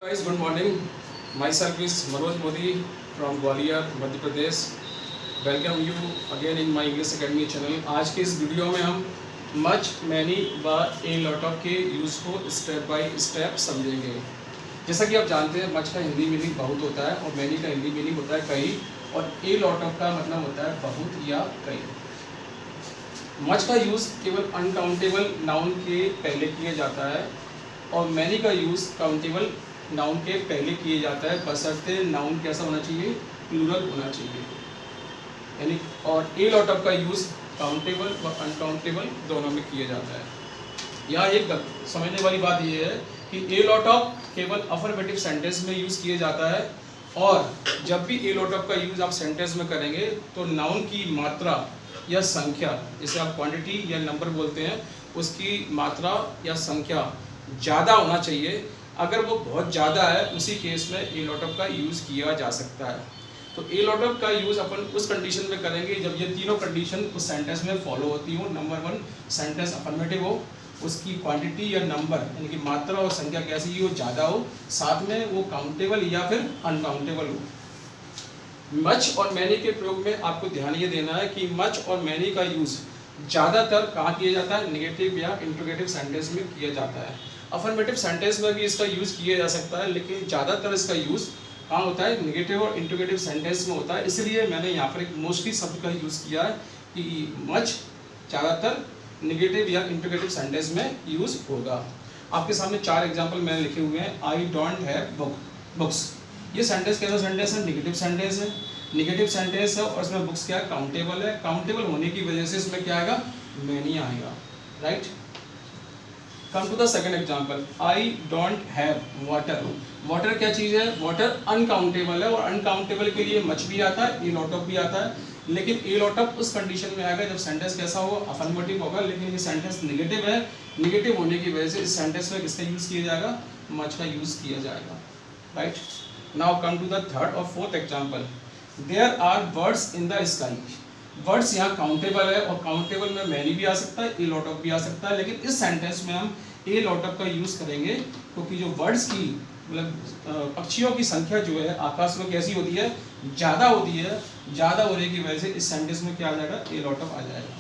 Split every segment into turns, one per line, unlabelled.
Guys, good morning. Myself is Manoj Modi from Gwalior, Madhya Pradesh. Welcome you again in my English academy channel. आज के इस video में हम much, many व a lot of के use को स्टेप बाय स्टेप समझेंगे. जैसा कि आप जानते हैं, मच का हिंदी मीनिंग बहुत होता है और मैनी का हिंदी मीनिंग होता है कई, और ए लॉट ऑफ का मतलब होता है बहुत या कई. मच का यूज़ केवल अनकाउंटेबल नाउन के पहले किया जाता है और मैनी का यूज़ काउंटेबल नाउन के पहले किए जाता है, बशर्ते नाउन कैसा होना चाहिए, प्लूरल होना चाहिए. यानी और ए लॉट ऑफ का यूज़ काउंटेबल व अनकाउंटेबल दोनों में किया जाता है. यहाँ एक समझने वाली बात यह है कि ए लॉट ऑफ केवल अफर्मेटिव सेंटेंस में यूज़ किया जाता है, और जब भी ए लॉट ऑफ का यूज़ आप सेंटेंस में करेंगे तो नाउन की मात्रा या संख्या, जिसे आप क्वांटिटी या नंबर बोलते हैं, उसकी मात्रा या संख्या ज़्यादा होना चाहिए. अगर वो बहुत ज़्यादा है, उसी केस में ए लॉट ऑफ का यूज़ किया जा सकता है. तो ए लॉट ऑफ का यूज़ अपन उस कंडीशन में करेंगे जब ये तीनों कंडीशन उस सेंटेंस में फॉलो होती हो. नंबर 1, सेंटेंस अफर्मेटिव हो, उसकी क्वांटिटी या नंबर यानी कि मात्रा और संख्या कैसी हो, ज़्यादा हो, साथ में वो काउंटेबल या फिर अनकाउंटेबल हो. मच और मैनी के प्रयोग में आपको ध्यान ये देना है कि मच और मैनी का यूज़ ज़्यादातर कहाँ किया जाता है, निगेटिव या इंट्रोगेटिव सेंटेंस में किया जाता है. अफर्मेटिव सेंटेंस में भी इसका यूज़ किया जा सकता है, लेकिन ज़्यादातर इसका यूज़ कहाँ होता है, निगेटिव और इंट्रोगेटिव सेंटेंस में होता है. इसलिए मैंने यहाँ पर एक मोस्टली शब्द का यूज़ किया है कि मच ज़्यादातर निगेटिव या इंट्रोगेटिव सेंटेंस में यूज़ होगा. आपके सामने 4 एग्जाम्पल मैंने लिखे हुए हैं. आई डोंट हैव बुक्स, ये सेंटेंस कैसा सेंटेंस है, निगेटिव सेंटेंस है. निगेटिव सेंटेंस है और इसमें बुक्स क्या है, काउंटेबल है. काउंटेबल होने की वजह से इसमें क्या आएगा, मैनी आएगा. Right. Come to the second example. I don't have water. Water क्या चीज़ है, वाटर अनकाउंटेबल है, और अनकाउंटेबल के लिए मच भी आता है, ए लॉट ऑफ भी आता है. लेकिन ए लॉट ऑफ उस कंडीशन में आएगा जब सेंटेंस कैसा हो, अफर्मेटिव होगा. लेकिन ये सेंटेंस निगेटिव है, निगेटिव होने की वजह से इस सेंटेंस में किसका यूज़ किया जाएगा, मच का यूज़ किया जाएगा. Right. Now come to the third और fourth example. There are birds in the sky. Words यहाँ काउंटेबल है और काउंटेबल में मैनी भी आ सकता है, ए लॉट ऑफ भी आ सकता है. लेकिन इस सेंटेंस में हम ए लॉट ऑफ का यूज़ करेंगे क्योंकि जो वर्ड्स की मतलब पक्षियों की संख्या जो है आकाश में कैसी होती है, ज़्यादा होती है. ज़्यादा होने की वजह से इस सेंटेंस में क्या आ जाएगा, ए लॉट ऑफ आ जाएगा.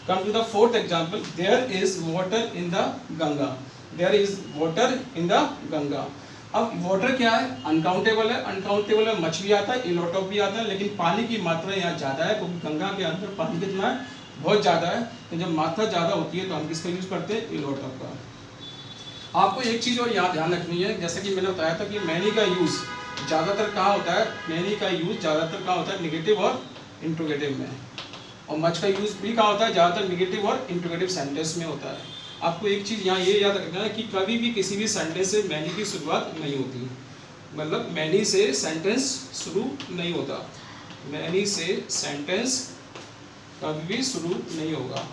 Come to the fourth example. There is water in the Ganga. There is water in the Ganga. अब वाटर क्या है, अनकाउंटेबल है. अनकाउंटेबल में मच भी आता है, ए लॉट ऑफ भी आता है. लेकिन पानी की मात्रा यहाँ ज़्यादा है क्योंकि गंगा के अंदर पानी कितना है, बहुत ज़्यादा है. तो जब मात्रा ज़्यादा होती है तो हम किसका यूज़ करते हैं, ए लॉट ऑफ का. आपको एक चीज़ और यहाँ ध्यान रखनी है, जैसे कि मैंने बताया था कि मैनी का यूज़ ज़्यादातर कहाँ होता है, मैनी का यूज़ ज़्यादातर कहाँ होता है, निगेटिव और इंट्रोगेटिव में. और मच का यूज़ भी कहाँ होता है, ज़्यादातर निगेटिव और इंट्रोगेटिव सेंटेंस में होता है. आपको एक चीज़ यहाँ ये याद रखना है कि कभी भी किसी भी सेंटेंस से मैनी की शुरुआत नहीं होती. मतलब मैनी से सेंटेंस शुरू नहीं होता. मैनी से सेंटेंस कभी भी शुरू नहीं होगा.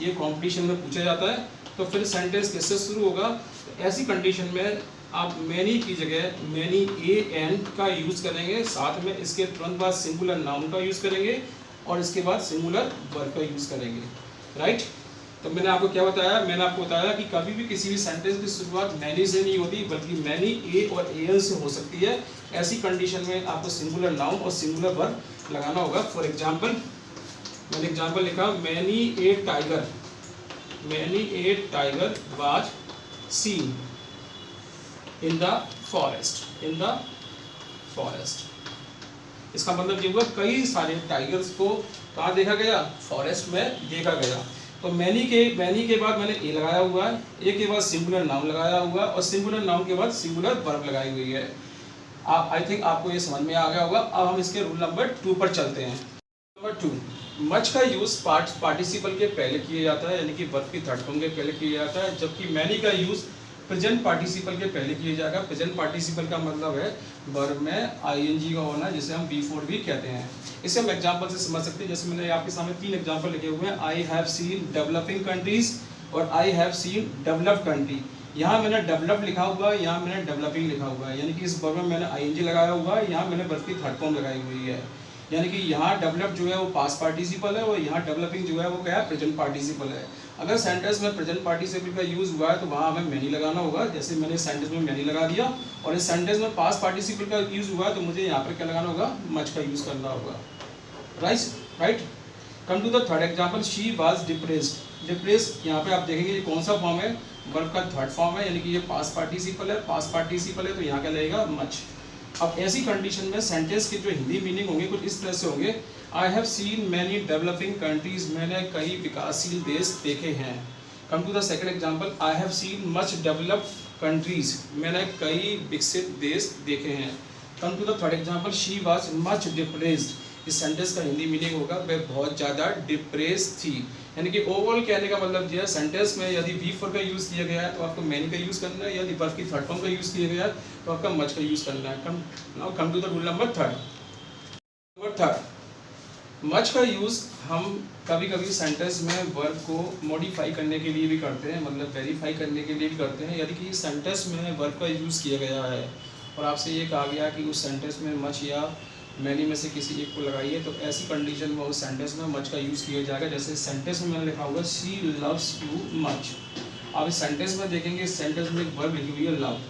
ये कॉम्पिटिशन में पूछा जाता है. तो फिर सेंटेंस किससे शुरू होगा, तो ऐसी कंडीशन में आप मैनी की जगह मैनी ए एन का यूज़ करेंगे. साथ में इसके तुरंत बाद सिंगुलर नाउन का यूज़ करेंगे और इसके बाद सिंगुलर वर्ब का यूज़ करेंगे. राइट. तो मैंने आपको क्या बताया, मैंने आपको बताया कि कभी भी किसी भी सेंटेंस की शुरुआत मैनी से नहीं होती, बल्कि मैनी ए और ए एन से हो सकती है. ऐसी कंडीशन में आपको सिंगुलर नाउन और सिंगुलर वर्ब लगाना होगा. फॉर एग्जाम्पल मैंने एग्जाम्पल लिखा, many a tiger. Many a tiger was seen in the forest. In the forest. इसका मतलब ये हुआ कई सारे टाइगर्स को कहाँ देखा गया, फॉरेस्ट में देखा गया. तो मैनी के बाद मैंने ए लगाया हुआ है, ए के बाद सिंगुलर नाउन लगाया हुआ है और सिंगुलर नाउन के बाद सिंगुलर वर्ब लगाई हुई है. आप आई थिंक आपको ये समझ में आ गया होगा. अब हम इसके रूल नंबर 2 पर चलते हैं. नंबर 2, मच का यूज़ पार्टिसिपल के पहले किया जाता है, यानी कि वर्ब की थर्ड फॉर्म के पहले किया जाता है. जबकि मैनी का यूज़ प्रेजेंट पार्टिसिपल के पहले किया जाएगा. प्रेजेंट पार्टिसिपल का मतलब है वर्ब में आईएनजी का होना, जिसे हम B4 भी कहते हैं. इसे हम एग्जांपल से समझ सकते हैं. जैसे मैंने आपके सामने 3 एग्जांपल लिखे हुए हैं. I have seen developing countries और I have seen developed country. यहाँ मैंने डेवलप लिखा हुआ है, यहाँ मैंने डेवलपिंग लिखा हुआ है. यानी कि इस वर्ब में मैंने आईएनजी लगाया हुआ है, यहाँ मैंने वर्ब की थर्ड फॉर्म लगाई हुई है. यानी कि यहाँ डेवलप जो है वो पास्ट पार्टिसिपल है और यहाँ डेवलपिंग जो है वो क्या है, प्रेजेंट पार्टिसिपल है. अगर सेंटेंस में प्रेजेंट पार्टिसिपल का यूज़ हुआ है तो वहाँ हमें मैनी लगाना होगा, जैसे मैंने सेंटेंस में मैनी लगा दिया। और इस सेंटेंस में पास्ट पार्टिसिपल का यूज़ हुआ है तो मुझे यहाँ पर क्या लगाना होगा, मच का यूज़ करना होगा। Right. Come to the third example, she was depressed. Depressed यहाँ पे आप देखेंगे ये कौन सा फॉर्म है, वर्ब का थर्ड फॉर्म है, यानी कि ये पास्ट पार्टिसिपल है। पास्ट पार्टिसिपल है तो यहाँ क्या लगेगा, मच। अब ऐसी कंडीशन में सेंटेंस के जो हिंदी मीनिंग होंगे कुछ इस तरह से होंगे, I have seen many developing countries, मैंने कई विकासशील देश देखे हैं। Come to the second example, I have seen much developed countries, मैंने कई विकसित देश देखे हैं। Come to the third example, she was much depressed, इस सेंटेंस का हिंदी मीनिंग होगा वह बहुत ज़्यादा डिप्रेस थी। यानी कि ओवरऑल कहने का मतलब जो है, सेंटेंस में यदि वी फॉर का यूज़ किया गया है तो आपको मैनी का यूज़ करना है, यदि वर्ब की थर्ड फॉर्म का यूज़ किया गया है तो आपका मच का यूज़ करना है। Come to the rule number third. Much का यूज़ हम कभी कभी सेंटेंस में वर्ब को मॉडिफाई करने के लिए भी करते हैं, मतलब वेरीफाई करने के लिए भी करते हैं। यदि कि सेंटेंस में वर्ब का यूज़ किया गया है और आपसे ये कहा गया कि उस सेंटेंस में मच या मैनी में से किसी एक को लगाइए, तो ऐसी कंडीशन में उस सेंटेंस में मच का यूज़ किया जाएगा। जैसे सेंटेंस में मैंने लिखा होगा शी लव्स यू मच। आप इस सेंटेंस में देखेंगे, इस सेंटेंस में एक वर्ब लिखी हुई है लव।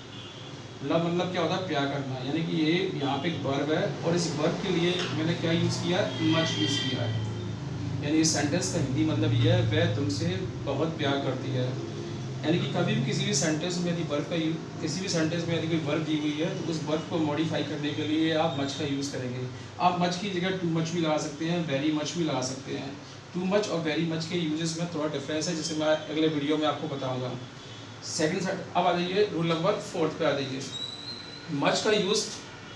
लव मतलब क्या होता है, प्यार करना, यानी कि ये यहाँ पे एक वर्ब है और इस वर्ब के लिए मैंने क्या यूज़ किया है, मच यूज़ किया है। यानी इस सेंटेंस का हिंदी मतलब ये है, वह तुमसे बहुत प्यार करती है। यानी कि कभी भी किसी भी सेंटेंस में यदि वर्ब का किसी भी सेंटेंस में यदि कोई वर्ब दी हुई है तो उस वर्ब को मॉडिफाई करने के लिए आप मच का यूज़ करेंगे। आप मच की जगह टू मच भी लगा सकते हैं, वेरी मच भी लगा सकते हैं। टू मच और वेरी मच के यूजेस में थोड़ा डिफरेंस है, जिसे मैं अगले वीडियो में आपको बताऊँगा। सेकेंड, अब आ जाइए रूल नंबर 4 पे आ जाइए। मच का यूज़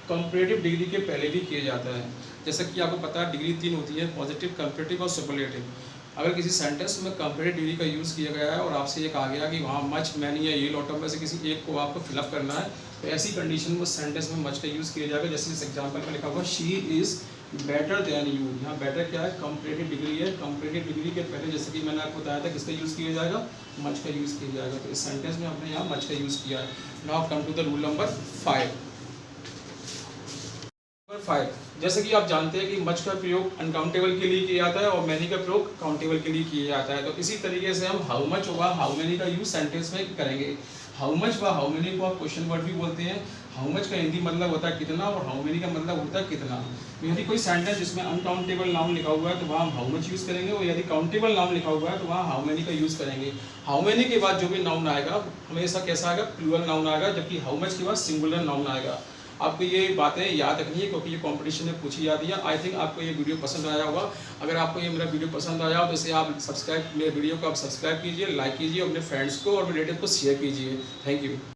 कंपैरेटिव डिग्री के पहले भी किया जाता है। जैसा कि आपको पता है डिग्री 3 होती है, पॉजिटिव, कंपैरेटिव और सुपरलेटिव। अगर किसी सेंटेंस में कंपैरेटिव डिग्री का यूज़ किया गया है और आपसे ये कहा गया कि वहाँ मच, मैनी या ये लॉटम में से किसी एक को आपको फिलअप करना है, तो ऐसी कंडीशन में सेंटेंस में मच का यूज़ किया जाएगा। जैसे इस एग्जाम्पल में लिखा हुआ she is better than you. यहाँ बेटर क्या है, कंपैरेटिव डिग्री है। कंपैरेटिव डिग्री के पहले जैसे कि मैंने आपको बताया था किसका यूज़ किया जाएगा, मच का यूज़ किया जाएगा। तो इस सेंटेंस में हमने यहाँ मच का यूज़ किया है। Now come to the rule number 5। जैसे कि आप जानते हैं कि मच का प्रयोग अनकाउंटेबल के लिए किया जाता है और मैनी का प्रयोग काउंटेबल के लिए किया जाता है। तो इसी तरीके से हम हाउ मच व हाउ मैनी का यूज़ सेंटेंस में करेंगे। हाउ मच व हाउ मैनी को आप क्वेश्चन वर्ड भी बोलते हैं। हाउ मच का हिंदी मतलब होता है कितना और हाउ मैनी का मतलब होता है कितना। यदि कोई सेंटेंस जिसमें अनकाउंटेबल नाउन लिखा हुआ है तो वहाँ हम हाउ मच यूज़ करेंगे, और यदि काउंटेबल नाउन लिखा हुआ है तो वहाँ हाउ मैनी का यूज़ करेंगे। हाउ मैनी के बाद जो भी नाउन आएगा हमेशा कैसा आएगा, प्लूरल नाउन आएगा, जबकि हाउ मच के बाद सिंगुलर नाउन आएगा। आपको ये बातें याद रखनी है क्योंकि ये कंपटीशन में पूछी जाती है। आई थिंक आपको ये वीडियो पसंद आया होगा। अगर आपको ये मेरा वीडियो पसंद आया हो तो इसे आप मेरे वीडियो को आप सब्सक्राइब कीजिए, लाइक कीजिए, अपने फ्रेंड्स को और रिलेटिव को शेयर कीजिए। Thank you.